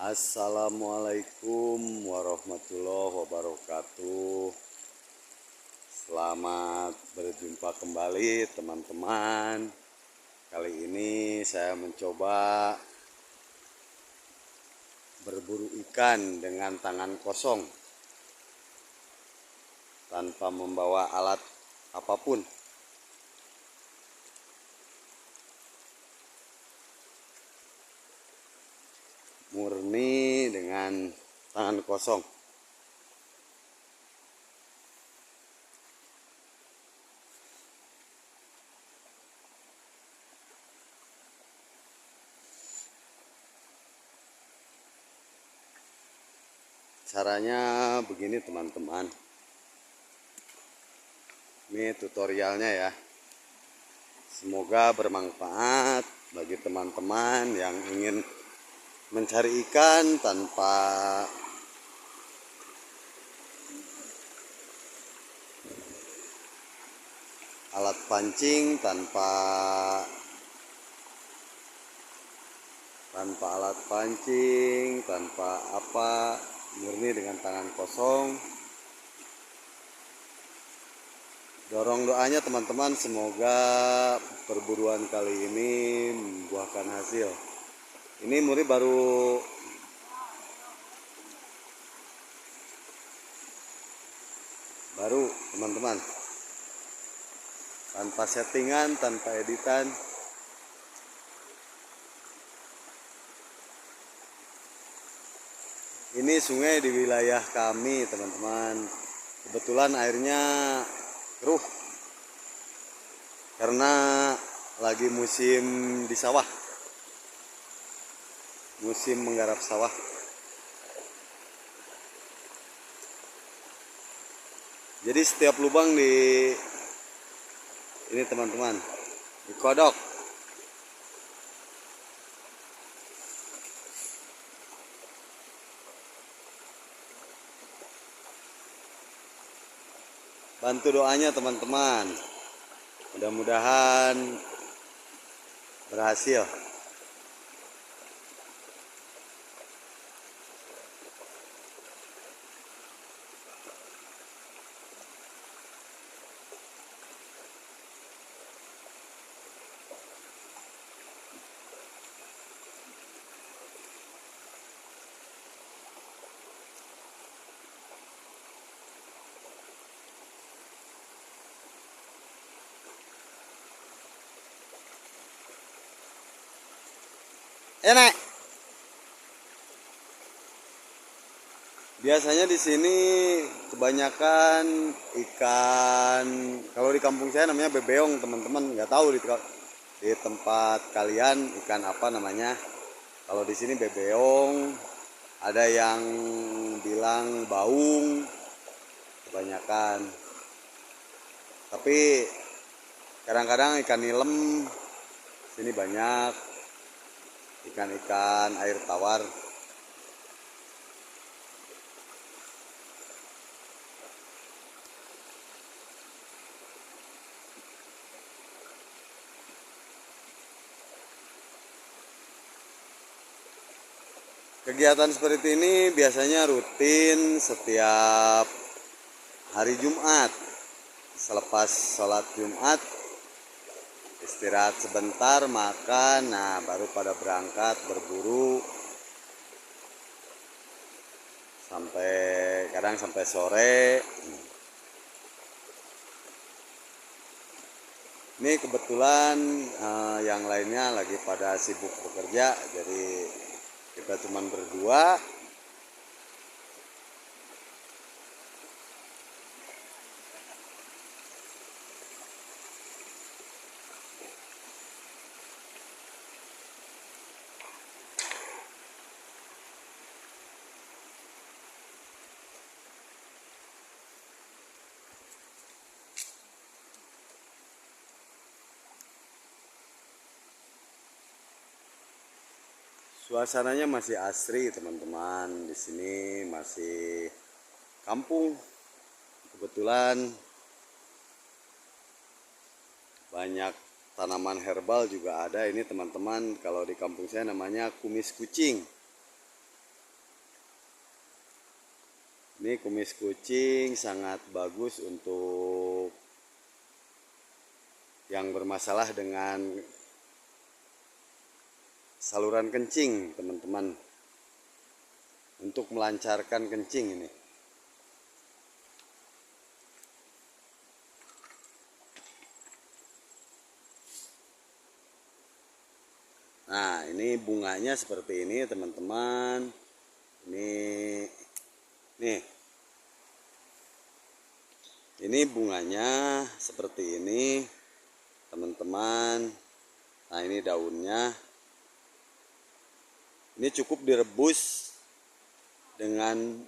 Assalamualaikum warahmatullahi wabarakatuh. Selamat berjumpa kembali teman-teman. Kali ini saya mencoba berburu ikan dengan tangan kosong tanpa membawa alat apapun. Murni dengan tangan kosong. Caranya begini teman-teman. Ini tutorialnya ya. Semoga bermanfaat bagi teman-teman yang ingin mencari ikan tanpa alat pancing, tanpa alat pancing, tanpa apa, murni dengan tangan kosong. Dorong doanya teman-teman, semoga perburuan kali ini membuahkan hasil. Ini murni baru teman-teman, tanpa settingan, tanpa editan. Ini sungai di wilayah kami teman-teman. Kebetulan airnya keruh karena lagi musim di sawah, musim menggarap sawah. Jadi setiap lubang di ini teman-teman dikodok. Bantu doanya teman-teman, mudah-mudahan berhasil. Enak. Biasanya di sini kebanyakan ikan, kalau di kampung saya namanya bebeong teman-teman. Nggak tahu di tempat kalian ikan apa namanya. Kalau di sini bebeong, ada yang bilang baung, kebanyakan. Tapi kadang-kadang ikan nilem sini banyak, ikan-ikan air tawar. Kegiatan seperti ini biasanya rutin setiap hari Jumat. Selepas sholat Jumat, istirahat sebentar, makan, nah baru pada berangkat berburu kadang sampai sore. Ini kebetulan yang lainnya lagi pada sibuk bekerja, jadi kita cuman berdua. Suasananya masih asri teman-teman. Di sini masih kampung. Kebetulan banyak tanaman herbal juga ada. Ini teman-teman, kalau di kampung saya namanya kumis kucing. Ini kumis kucing sangat bagus untuk yang bermasalah dengan saluran kencing, teman-teman. Untuk melancarkan kencing ini. Nah, ini bunganya seperti ini, teman-teman. Nih. Ini bunganya seperti ini, teman-teman. Nah, ini daunnya. Ini cukup direbus dengan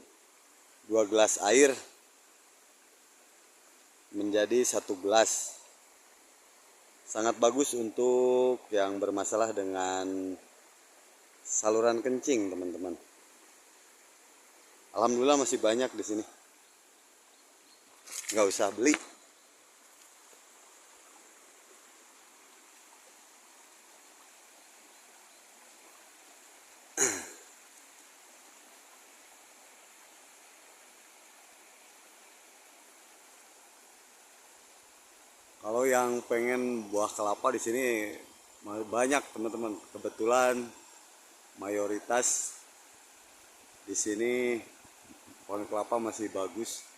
2 gelas air menjadi 1 gelas. Sangat bagus untuk yang bermasalah dengan saluran kencing, teman-teman. Alhamdulillah masih banyak di sini. Nggak usah beli. Kalau yang pengen buah kelapa di sini banyak, teman-teman. Kebetulan mayoritas di sini pohon kelapa masih bagus.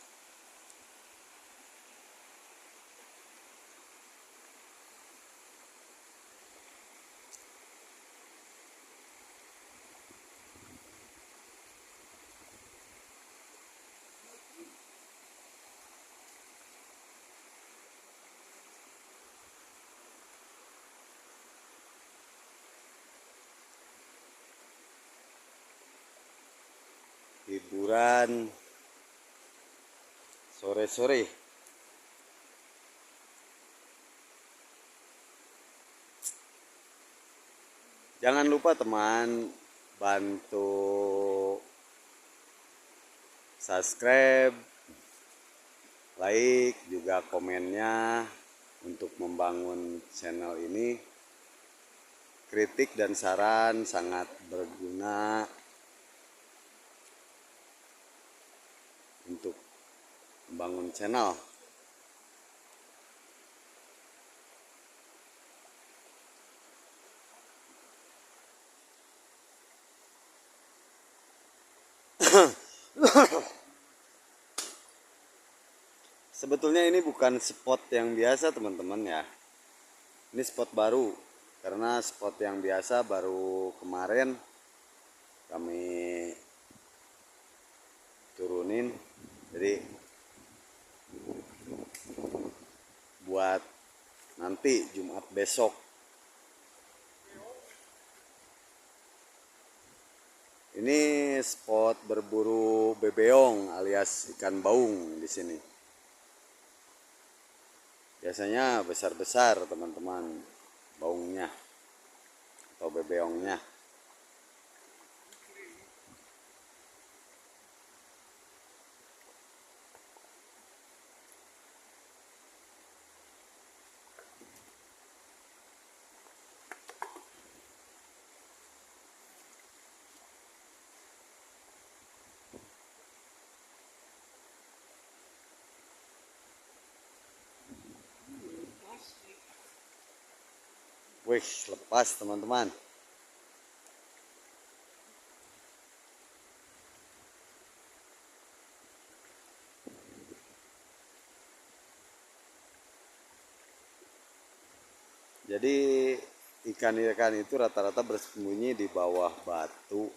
Hiburan sore-sore. Jangan lupa teman, bantu subscribe, like, juga komennya untuk membangun channel ini. Kritik dan saran sangat berguna untuk membangun channel. Sebetulnya ini bukan spot yang biasa, teman-teman ya. Ini spot baru, karena spot yang biasa baru kemarin kami turunin. Jadi buat nanti Jumat besok. Ini spot berburu bebeong alias ikan baung di sini. Biasanya besar-besar, teman-teman, baungnya atau bebeongnya. Wih, lepas, teman-teman. Jadi ikan-ikan itu rata-rata bersembunyi di bawah batu.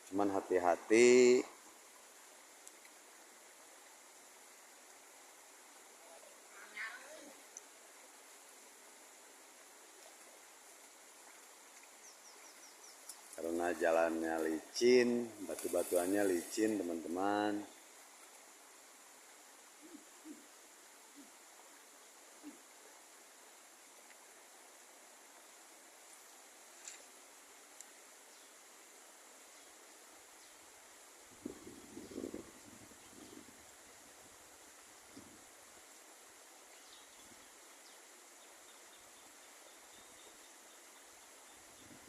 Cuman hati-hati. Karena jalannya licin, batu-batuannya licin, teman-teman.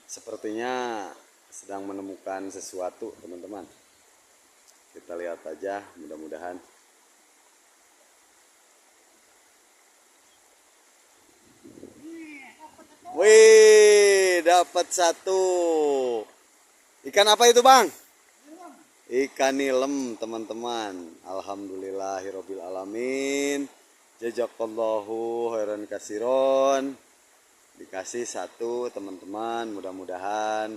Sepertinya sedang menemukan sesuatu teman-teman. Kita lihat aja, mudah-mudahan. Wih, dapat satu. Ikan apa itu, Bang? Ikan nilem, teman-teman. Alhamdulillahirabbil alamin. Jazakallahu khairan kasiron. Dikasih satu, teman-teman. Mudah-mudahan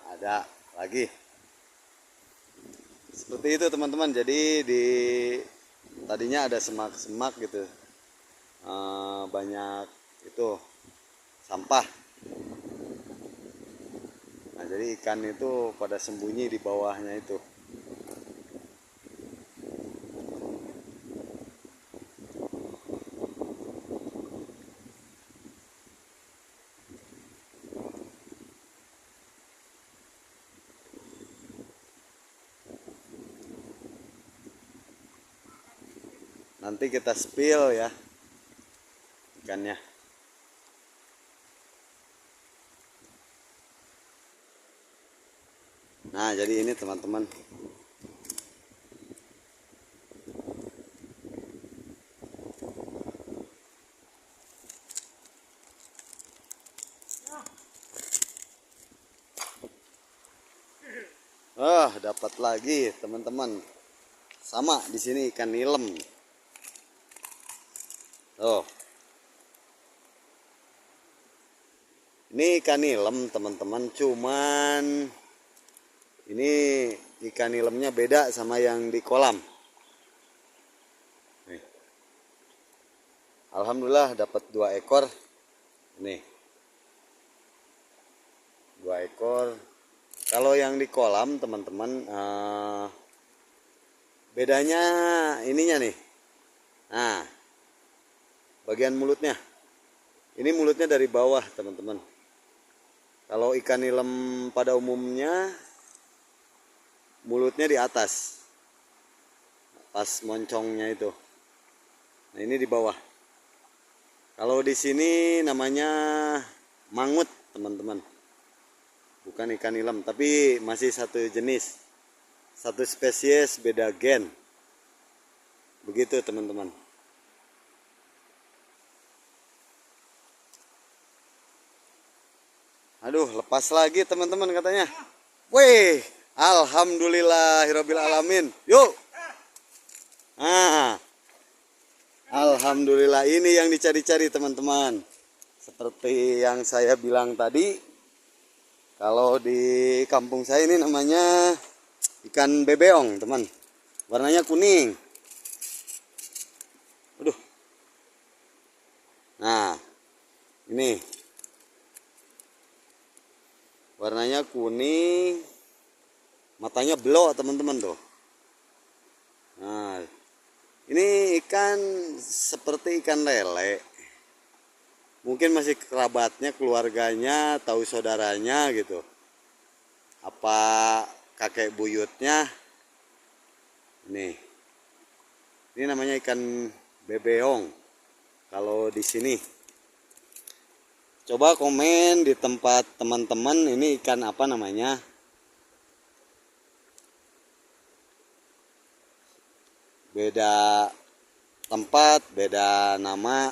ada lagi. Seperti itu, teman-teman. Jadi tadinya ada semak-semak gitu. Banyak itu sampah. Nah, jadi ikan itu pada sembunyi di bawahnya itu. Nanti kita spill ya ikannya. Nah, jadi ini teman-teman. Dapat lagi teman-teman. Sama di sini ikan nilem. Ini ikan nilem teman-teman, cuman ini ikan nilemnya beda sama yang di kolam. Nih. Alhamdulillah dapat 2 ekor. Nih. 2 ekor. Kalau yang di kolam teman-teman, bedanya ininya nih. Nah, bagian mulutnya. Ini mulutnya dari bawah teman-teman. Kalau ikan nilem pada umumnya mulutnya di atas, pas moncongnya itu. Nah, ini di bawah. Kalau di sini namanya mangut teman-teman, bukan ikan nilem, tapi masih satu jenis, satu spesies, beda gen. Begitu teman-teman. Aduh, lepas lagi teman-teman katanya. Wih, alhamdulillahirabbil alamin. Yuk. Nah, alhamdulillah, ini yang dicari-cari teman-teman. Seperti yang saya bilang tadi, kalau di kampung saya ini namanya ikan bebeong, teman. Warnanya kuning. Aduh. Nah, ini. Warnanya kuning, matanya belok teman-teman tuh. Nah, ini ikan seperti ikan lele. Mungkin masih kerabatnya, keluarganya, tahu saudaranya gitu. Apa kakek buyutnya. Ini namanya ikan bebeong. Kalau di sini. Coba komen di tempat teman-teman ini ikan apa namanya. Beda tempat, beda nama.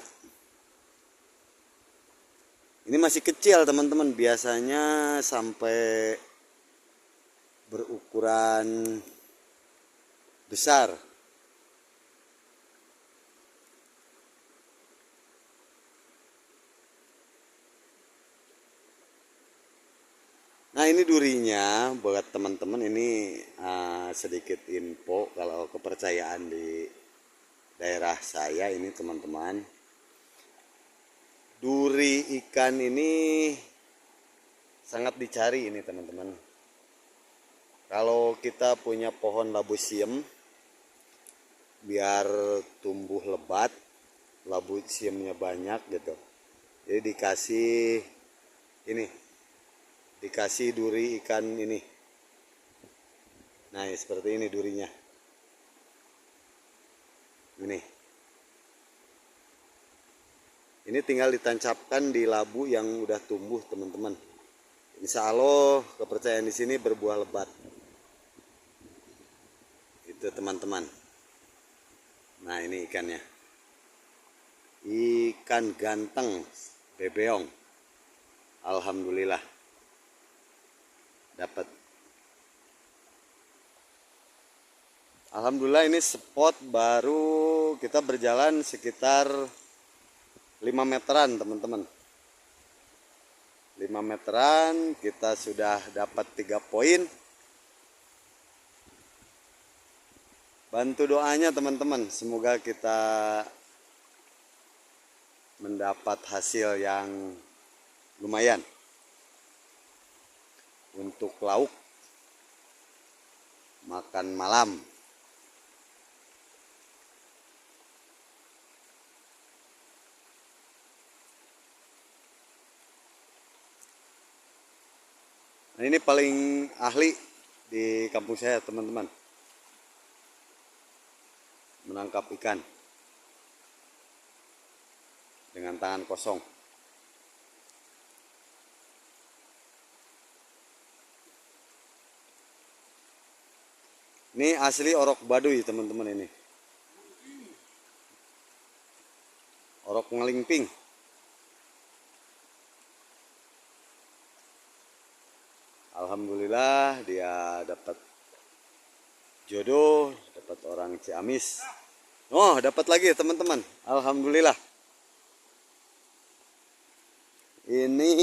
Ini masih kecil teman-teman, biasanya sampai berukuran besar. Nah, ini durinya buat teman-teman. Ini sedikit info kalau kepercayaan di daerah saya ini teman-teman. Duri ikan ini sangat dicari ini teman-teman. Kalau kita punya pohon labu siem, biar tumbuh lebat, labu siemnya banyak gitu. Jadi dikasih duri ikan ini. Nah, seperti ini durinya. Ini tinggal ditancapkan di labu yang udah tumbuh teman-teman. Insya Allah kepercayaan di sini berbuah lebat. Itu teman-teman. Nah ini ikannya. Ikan ganteng bebeong. Alhamdulillah dapat. Alhamdulillah ini spot baru kita berjalan sekitar 5 meteran teman-teman. 5 meteran kita sudah dapat 3 poin. Bantu doanya teman-teman, semoga kita mendapat hasil yang lumayan untuk lauk makan malam. Nah, ini paling ahli di kampung saya teman-teman, menangkap ikan dengan tangan kosong. Ini asli orok baduy teman-teman, ini orok ngelingping. Alhamdulillah dia dapat jodoh, dapat orang Ciamis. Oh, dapat lagi teman-teman. Alhamdulillah. Ini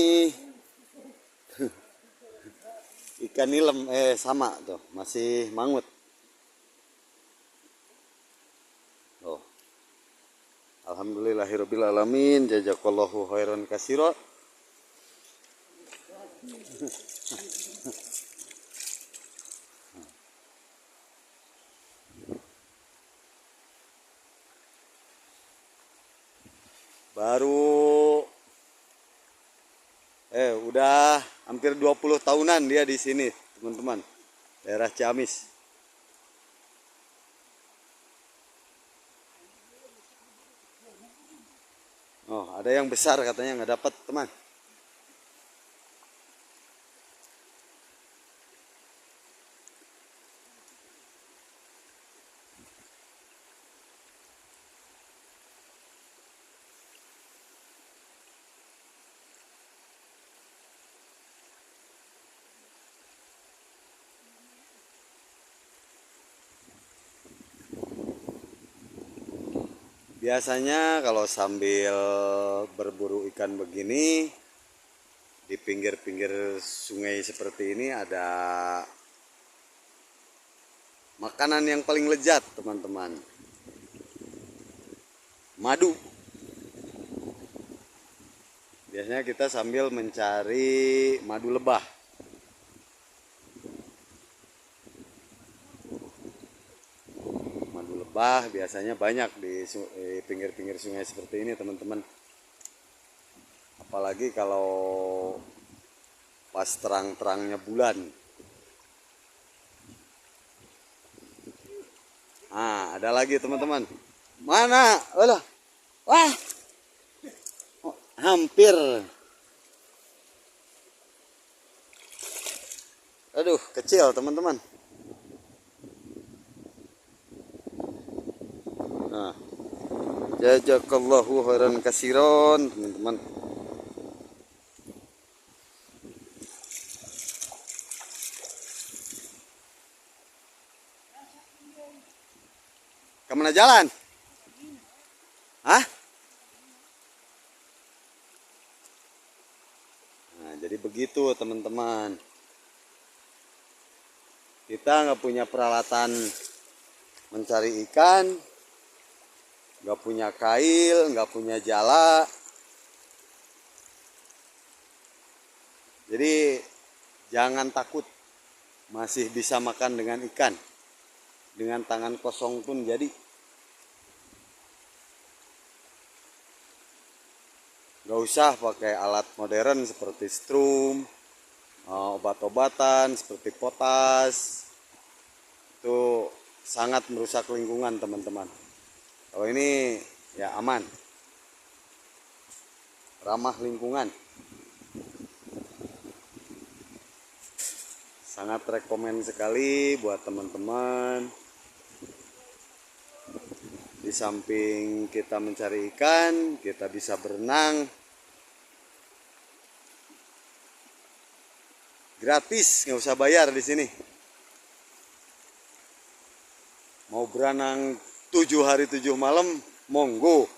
ikan nilem, sama tuh, masih mangut. Oh. Alhamdulillahirabbil alamin, jazakallahu khairan katsira. Baru udah hampir 20 tahunan dia di sini, teman-teman. Daerah Ciamis. Oh, ada yang besar katanya nggak dapat, teman. Biasanya kalau sambil berburu ikan begini, di pinggir-pinggir sungai seperti ini ada makanan yang paling lezat teman-teman. Madu. Biasanya kita sambil mencari madu lebah. Biasanya banyak di pinggir-pinggir sungai seperti ini teman-teman, apalagi kalau pas terang-terangnya bulan. Ada lagi teman-teman. Mana? Alah. Wah, oh, hampir. Aduh, kecil teman-teman. Nah, jazakallahu khairan katsiran teman-teman. Kemana jalan? Hah? Nah, jadi begitu teman-teman. Kita nggak punya peralatan mencari ikan, nggak punya kail, nggak punya jala. Jadi jangan takut, masih bisa makan dengan ikan. Dengan tangan kosong pun jadi. Nggak usah pakai alat modern seperti strum, obat-obatan seperti potas. Itu sangat merusak lingkungan teman-teman. Kalau ini ya aman, ramah lingkungan. Sangat rekomen sekali buat teman-teman. Di samping kita mencari ikan, kita bisa berenang gratis, nggak usah bayar di sini. Mau berenang 7 hari 7 malam, monggo.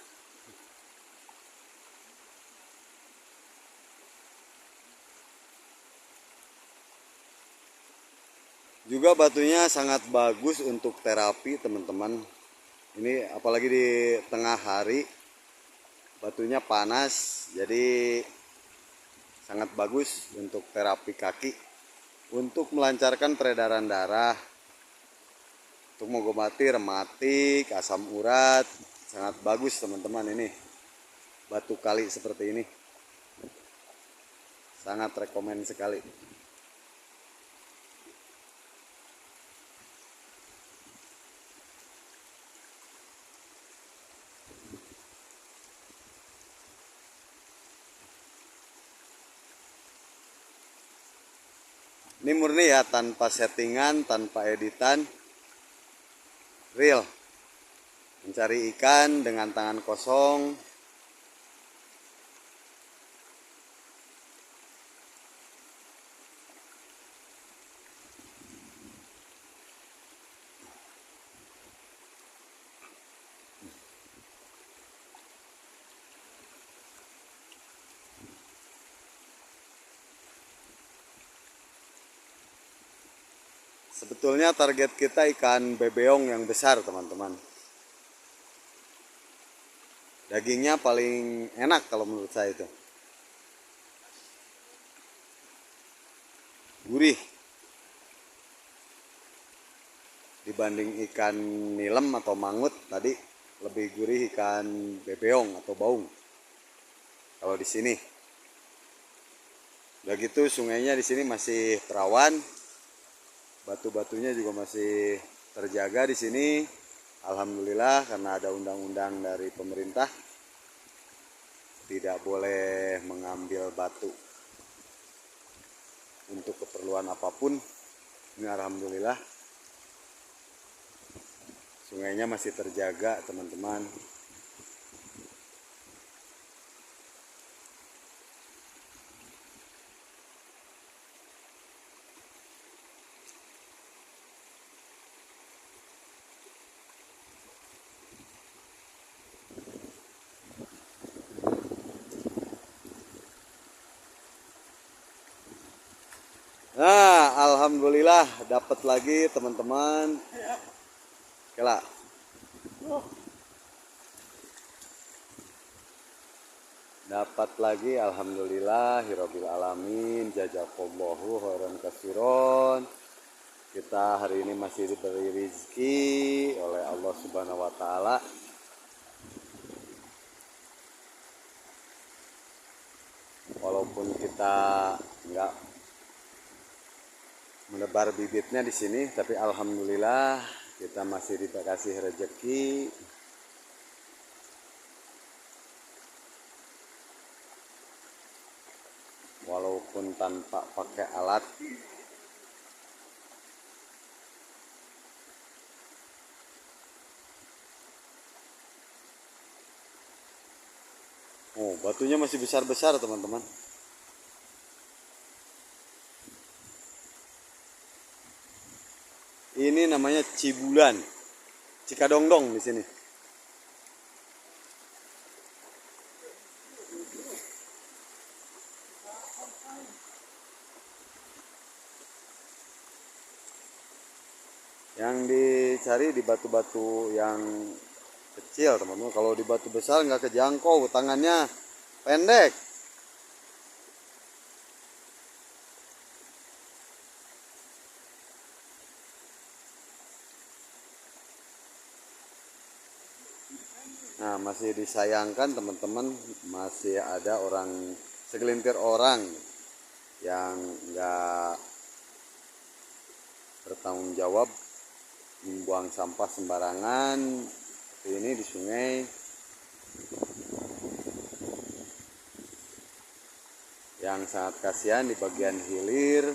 Juga batunya sangat bagus untuk terapi, teman-teman. Ini apalagi di tengah hari, batunya panas, jadi sangat bagus untuk terapi kaki, untuk melancarkan peredaran darah, untuk mengobati rematik, asam urat. Sangat bagus teman-teman, ini batu kali seperti ini. Sangat rekomen sekali. Ini murni ya, tanpa settingan, tanpa editan, real. Mencari ikan dengan tangan kosong. Sebetulnya target kita ikan bebeong yang besar, teman-teman. Dagingnya paling enak kalau menurut saya itu. Gurih. Dibanding ikan nilem atau mangut tadi, lebih gurih ikan bebeong atau baung. Kalau di sini. Udah gitu sungainya di sini masih perawan. Batu-batunya juga masih terjaga di sini. Alhamdulillah, karena ada undang-undang dari pemerintah tidak boleh mengambil batu untuk keperluan apapun. Ini alhamdulillah sungainya masih terjaga, teman-teman. Nah, alhamdulillah dapat lagi, teman-teman. Kela. Dapat lagi, alhamdulillah, hirobbil alamin, jazakallahu khairan katsiron. Kita hari ini masih diberi rezeki oleh Allah Subhanahu wa taala. Walaupun kita nggak menebar bibitnya di sini, tapi alhamdulillah kita masih dikasih rezeki. Walaupun tanpa pakai alat. Oh, batunya masih besar-besar, teman-teman. Ini namanya cibulan, cikadongdong di sini. Yang dicari di batu-batu yang kecil, teman-teman. Kalau di batu besar nggak kejangkau, tangannya pendek. Nah, masih disayangkan, teman-teman, masih ada segelintir orang yang nggak bertanggung jawab, membuang sampah sembarangan seperti ini di sungai. Yang sangat kasihan di bagian hilir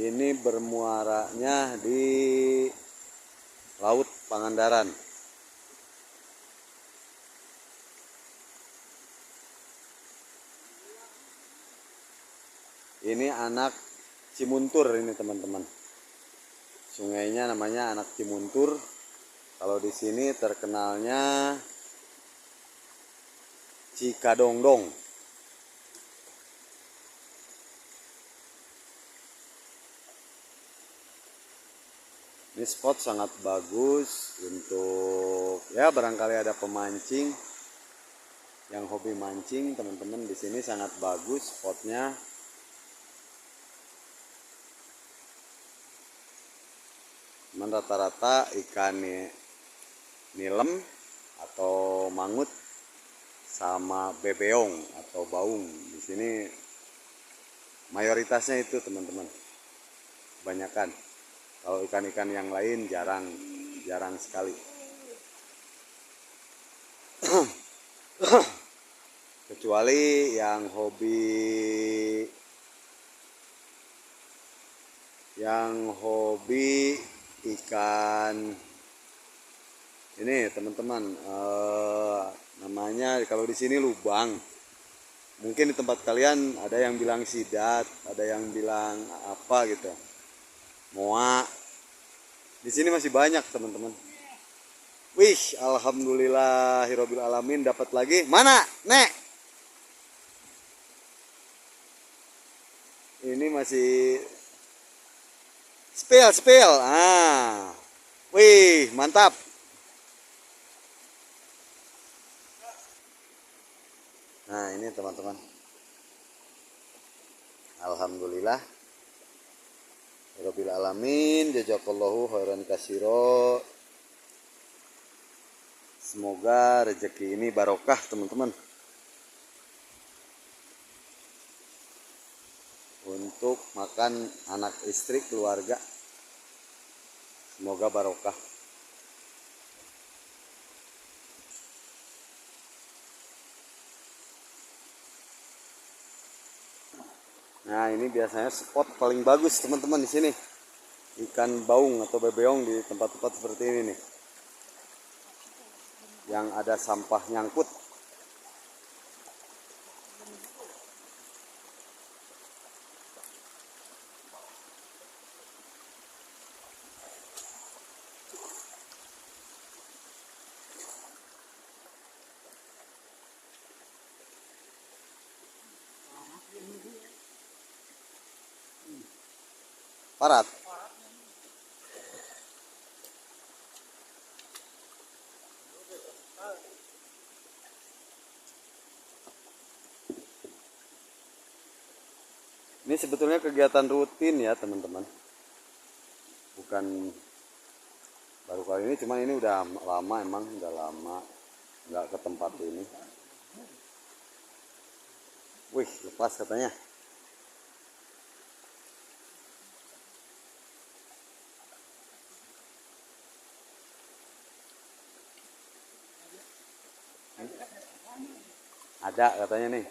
Ini bermuaranya di Laut Pangandaran. Ini anak Cimuntur ini teman-teman. Sungainya namanya Anak Cimuntur. Kalau di sini terkenalnya Cikadongdong. Ini spot sangat bagus untuk ya barangkali ada pemancing yang hobi mancing, teman-teman, di sini sangat bagus spotnya. Cuman rata-rata ikan nilem atau mangut sama bebeong atau baung. Di sini mayoritasnya itu teman-teman. Kebanyakan. Kalau ikan-ikan yang lain jarang sekali. Kecuali yang hobi ikan ini teman-teman, namanya kalau di sini lubang. Mungkin di tempat kalian ada yang bilang sidat, ada yang bilang apa gitu, moa. Di sini masih banyak teman-teman. Wih, alhamdulillahirobbil alamin, dapat lagi. Mana, Nek? Ini masih spill. Wih, mantap. Nah, ini teman-teman. Alhamdulillah. Rabbil alamin, jazakallahu khairan katsira. Semoga rezeki ini barokah, teman-teman. Untuk makan anak istri keluarga. Semoga barokah. Nah, ini biasanya spot paling bagus teman-teman di sini. Ikan baung atau bebeong di tempat-tempat seperti ini nih. Yang ada sampah nyangkut. Parat. Ini sebetulnya kegiatan rutin ya teman-teman. Bukan baru kali ini, cuman ini udah lama, emang udah lama nggak ke tempat ini. Wih, lepas katanya. Ada katanya nih.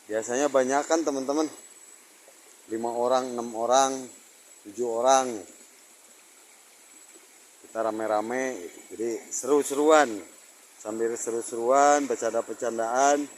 Biasanya banyak kan teman-teman, 5 orang, 6 orang, 7 orang, kita rame-rame gitu. Jadi seru-seruan, sambil seru-seruan, bercanda-bercandaan.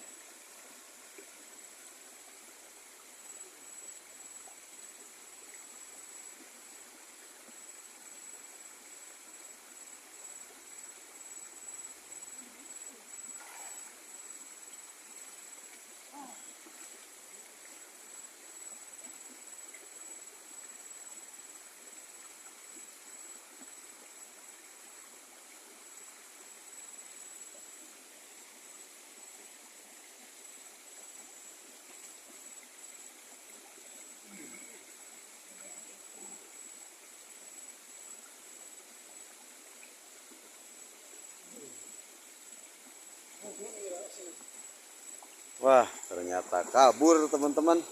Wah, ternyata kabur teman-teman.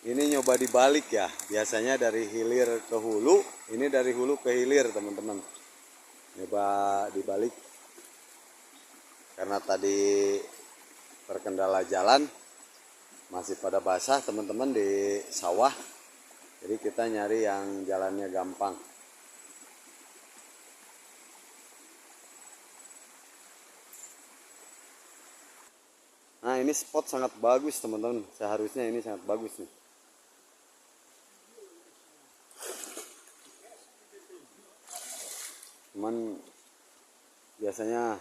Ini nyoba dibalik ya, biasanya dari hilir ke hulu, ini dari hulu ke hilir teman-teman. Nyoba dibalik karena tadi terkendala jalan masih pada basah teman-teman di sawah, jadi kita nyari yang jalannya gampang. Nah ini spot sangat bagus teman-teman, seharusnya ini sangat bagus nih. Cuman biasanya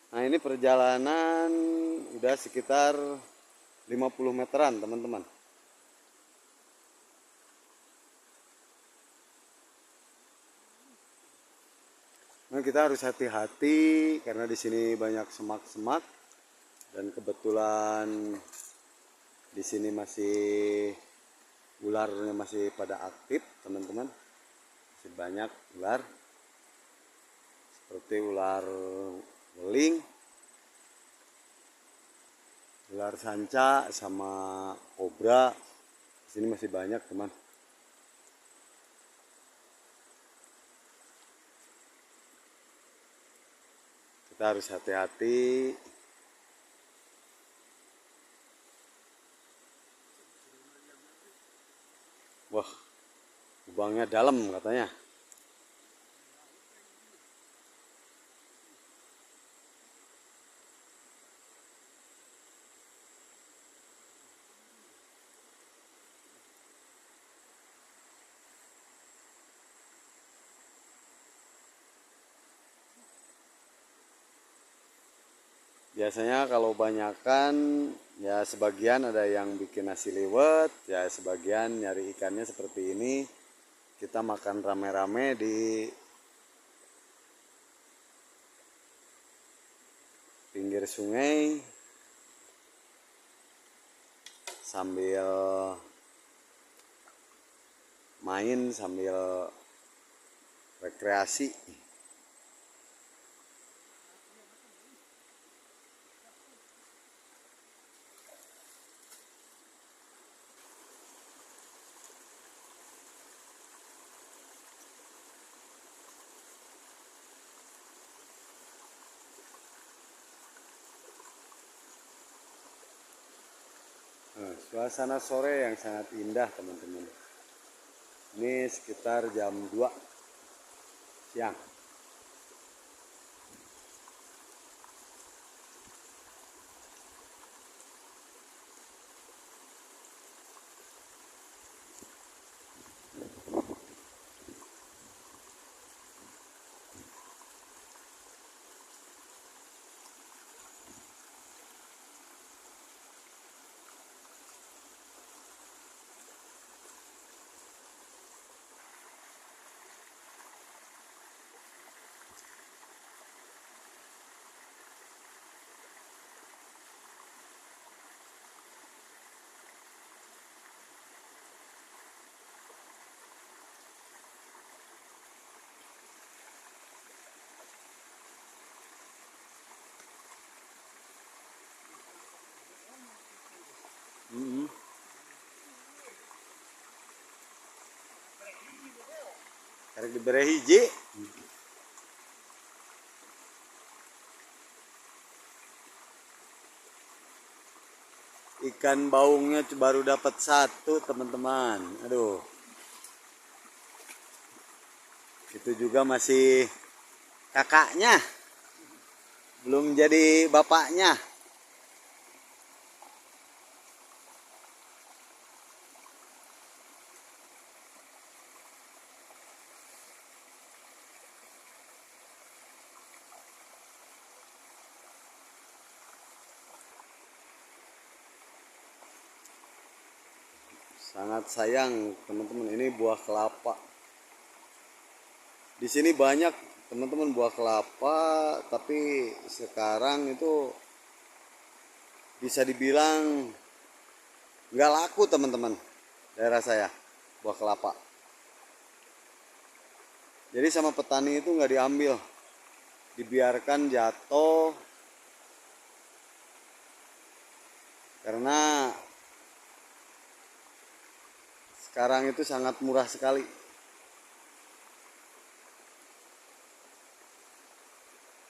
nah ini perjalanan udah sekitar 50 meteran teman-teman. Nah kita harus hati-hati karena di sini banyak semak-semak dan kebetulan di sini masih ularnya masih pada aktif teman-teman, masih banyak ular seperti ular beling, ular sanca sama kobra. Di sini masih banyak teman. Kita harus hati-hati. Wah, lubangnya dalam katanya. Biasanya kalau banyakan ya sebagian ada yang bikin nasi liwet, ya sebagian nyari ikannya seperti ini. Kita makan rame-rame di pinggir sungai sambil main, sambil rekreasi. Nah, suasana sore yang sangat indah teman-teman. Ini sekitar jam 2 siang. Karek dibere hiji. Ikan baungnya baru dapat satu teman-teman. Aduh. Itu juga masih kakaknya. Belum jadi bapaknya. Sangat sayang teman-teman, ini buah kelapa. Di sini banyak teman-teman buah kelapa, tapi sekarang itu bisa dibilang nggak laku teman-teman, daerah saya buah kelapa. Jadi sama petani itu nggak diambil, dibiarkan jatuh karena sekarang itu sangat murah sekali.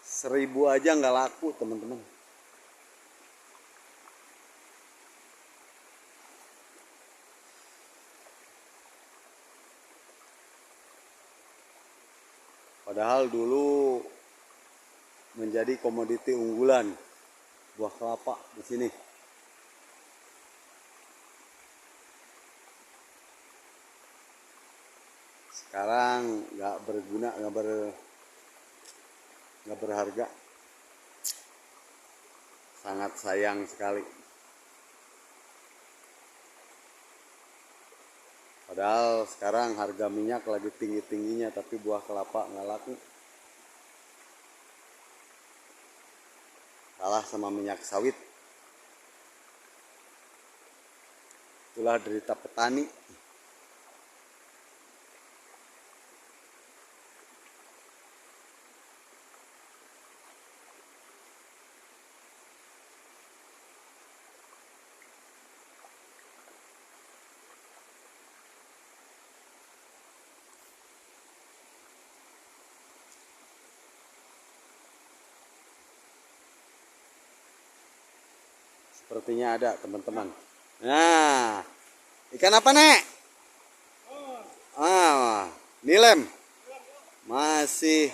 Seribu aja nggak laku teman-teman. Padahal dulu menjadi komoditi unggulan buah kelapa di sini. Sekarang nggak berguna, nggak berharga. Sangat sayang sekali. Padahal sekarang harga minyak lagi tinggi-tingginya, tapi buah kelapa nggak laku. Kalah sama minyak sawit. Itulah derita petani. Sepertinya ada teman-teman. Nah, ikan apa nek? Nilem. Masih.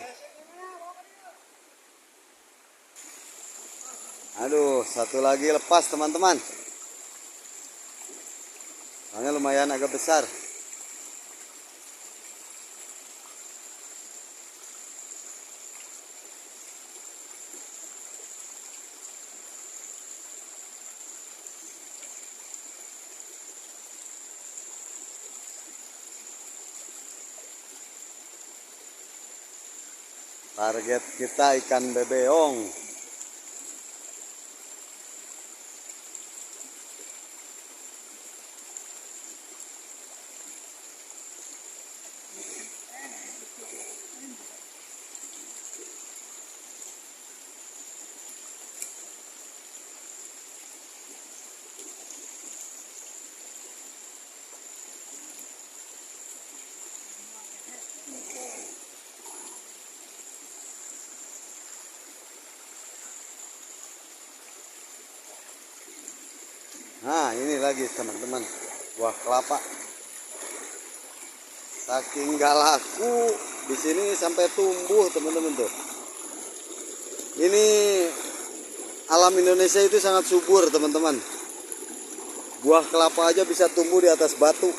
Aduh, satu lagi lepas teman-teman. Soalnya lumayan agak besar. Target kita ikan bebeong. Nah, ini lagi teman-teman, buah kelapa. Saking gak laku di sini sampai tumbuh teman-teman tuh. Ini alam Indonesia itu sangat subur teman-teman. Buah kelapa aja bisa tumbuh di atas batu.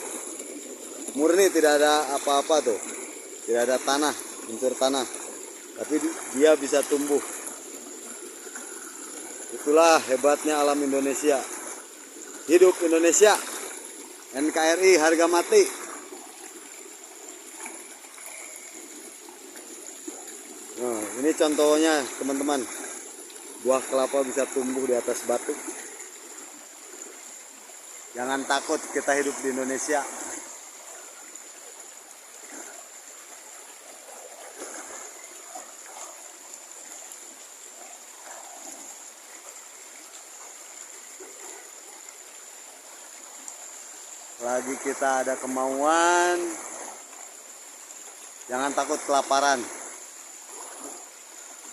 Murni tidak ada apa-apa tuh. Tidak ada tanah, unsur tanah. Tapi dia bisa tumbuh. Itulah hebatnya alam Indonesia. Hidup Indonesia. NKRI harga mati. Nah, ini contohnya teman-teman. Buah kelapa bisa tumbuh di atas batu. Jangan takut, kita hidup di Indonesia. Lagi kita ada kemauan, jangan takut kelaparan.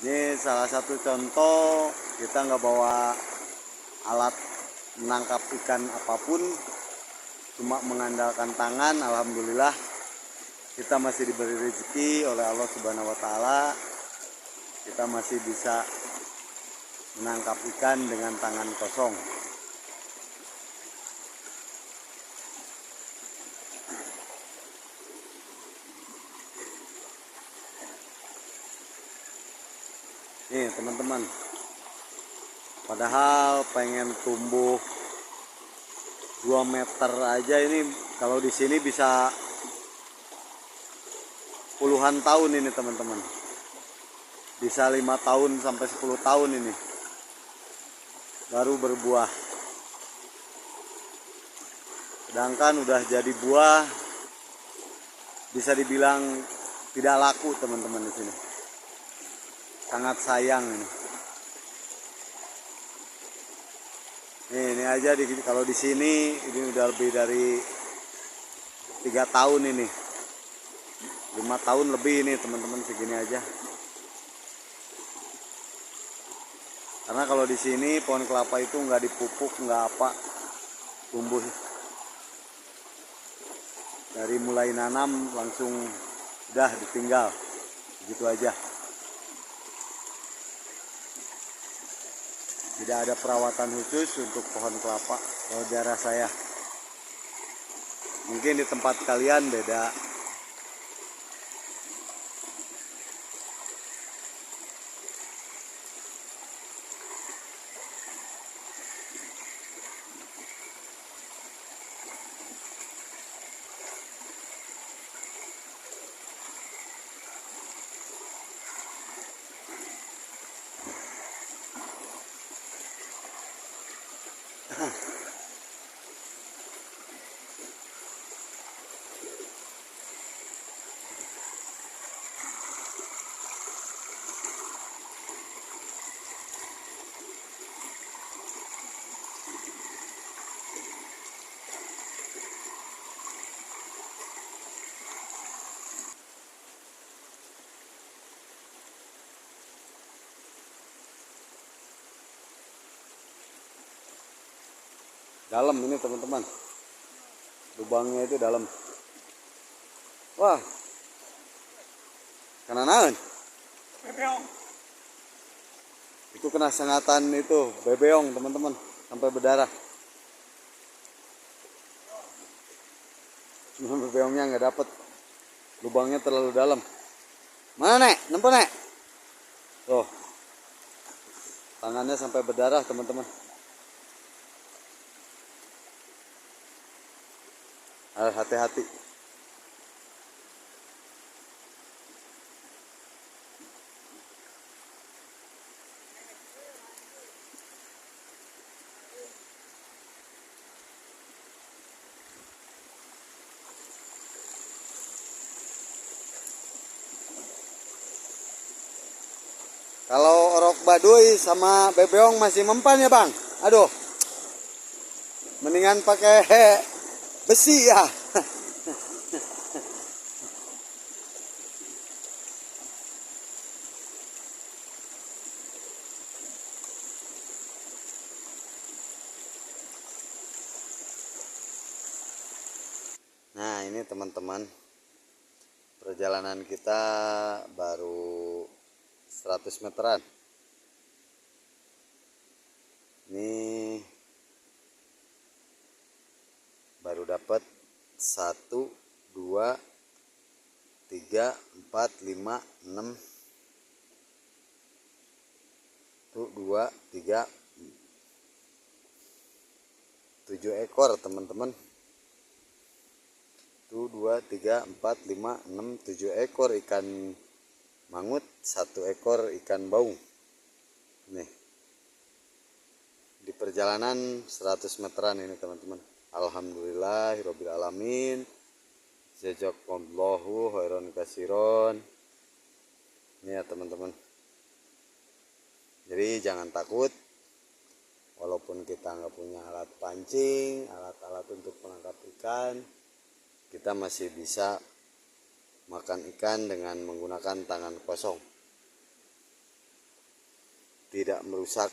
Ini salah satu contoh, kita nggak bawa alat menangkap ikan apapun, cuma mengandalkan tangan. Alhamdulillah kita masih diberi rezeki oleh Allah Subhanahu wa Ta'ala. Kita masih bisa menangkap ikan dengan tangan kosong. Nih teman-teman, padahal pengen tumbuh 2 meter aja ini. Kalau di sini bisa puluhan tahun ini teman-teman, bisa 5 tahun sampai 10 tahun ini baru berbuah, sedangkan udah jadi buah bisa dibilang tidak laku teman-teman. Di sini sangat sayang ini. Ini aja kalau di sini ini udah lebih dari 3 tahun ini, 5 tahun lebih ini teman-teman, segini aja. Karena kalau di sini pohon kelapa itu nggak dipupuk, nggak apa, tumbuh dari mulai nanam langsung udah ditinggal gitu aja. Tidak ada perawatan khusus untuk pohon kelapa kalau daerah saya. Mungkin di tempat kalian beda. Dalam ini teman-teman, lubangnya itu dalam. Wah, kena naon? Bebeong. Itu kena sengatan itu bebeong teman-teman, sampai berdarah. Cuma bebeongnya nggak dapet, lubangnya terlalu dalam. Mana nek? Nempo nek? Tuh, tangannya sampai berdarah teman-teman. Harus hati-hati. Kalau orok baduy sama bebeong masih mempan ya bang. Aduh, mendingan pakai besi ya. Nah ini teman-teman, perjalanan kita baru 100 meteran. Ini baru dapat 1, 2, 3, 4, 5, 6 tuh 2, 3, 7 ekor teman-teman. Tuh 2, 3, 4, 5, 6, 7 ekor ikan mangut, 1 ekor ikan baung. Nih, di perjalanan 100 meteran ini teman-teman. Alhamdulillahirabbil alamin. Jazakallahu khairan kasiron. Ini ya teman-teman. Jadi jangan takut, walaupun kita nggak punya alat pancing, alat-alat untuk menangkap ikan, kita masih bisa makan ikan dengan menggunakan tangan kosong. Tidak merusak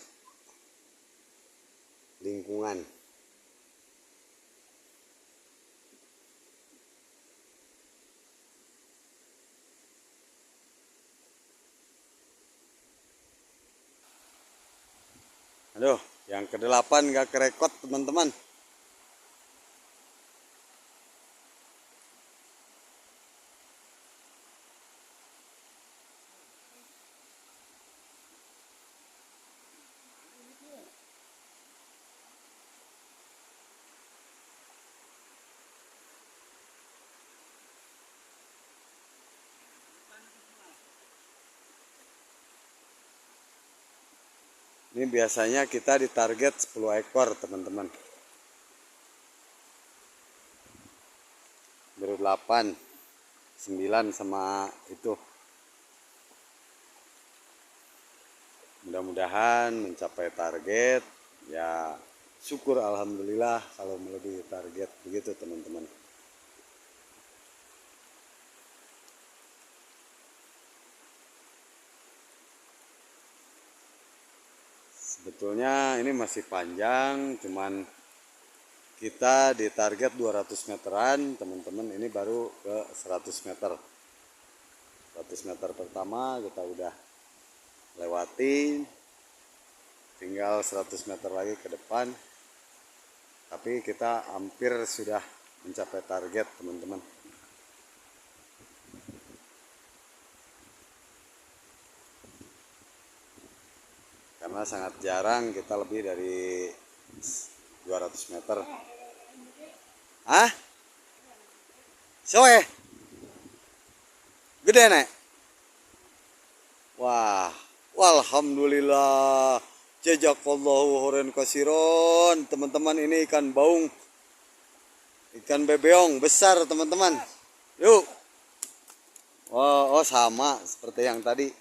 lingkungan. Aduh, yang ke-8 gak kerekot teman-teman. Ini biasanya kita ditarget 10 ekor teman-teman. Baru 8, 9 sama itu. Mudah-mudahan mencapai target. Ya syukur alhamdulillah kalau melebihi target, begitu teman-teman. Sebetulnya ini masih panjang, cuman kita di target 200 meteran teman-teman. Ini baru ke 100 meter. 100 meter pertama kita udah lewati, tinggal 100 meter lagi ke depan. Tapi kita hampir sudah mencapai target teman-teman. Karena sangat jarang kita lebih dari 200 meter. Hah? Soe? Gede nek? Wah, walhamdulillah. Jazakallahu khairan kasiron. Teman-teman, ini ikan baung. Ikan bebeong besar teman-teman. Yuk. Oh, sama seperti yang tadi.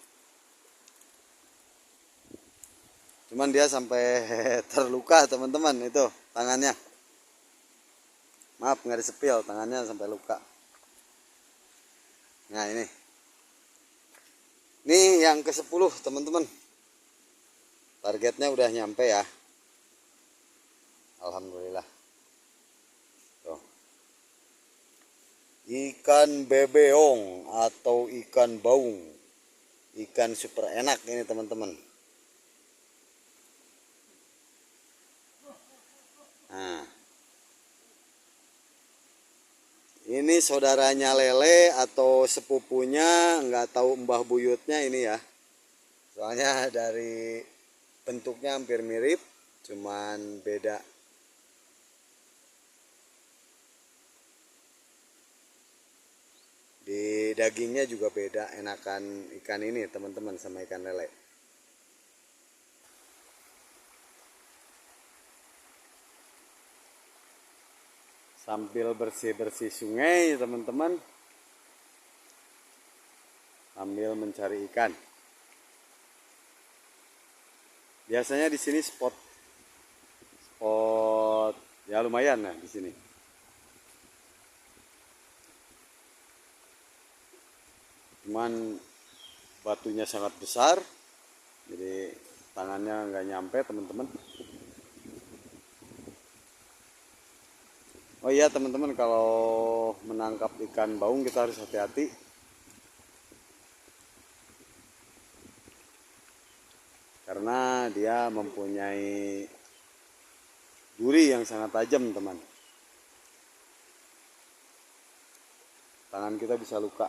Cuman dia sampai terluka teman-teman, itu tangannya. Maaf nggak disepil, tangannya sampai luka. Nah ini yang ke-10 teman-teman. Targetnya udah nyampe ya. Alhamdulillah. Tuh. Ikan bebeong atau ikan baung. Ikan super enak ini teman-teman. Nah, ini saudaranya lele atau sepupunya, nggak tahu mbah buyutnya ini ya. Soalnya dari bentuknya hampir mirip, cuman beda. Di dagingnya juga beda, enakan ikan ini teman-teman sama ikan lele. Sambil bersih-bersih sungai teman-teman, sambil mencari ikan. Biasanya di sini spot ya lumayan lah di sini. Cuman batunya sangat besar, jadi tangannya nggak nyampe teman-teman. Oh iya teman-teman, kalau menangkap ikan baung kita harus hati-hati. Karena dia mempunyai duri yang sangat tajam teman. Tangan kita bisa luka.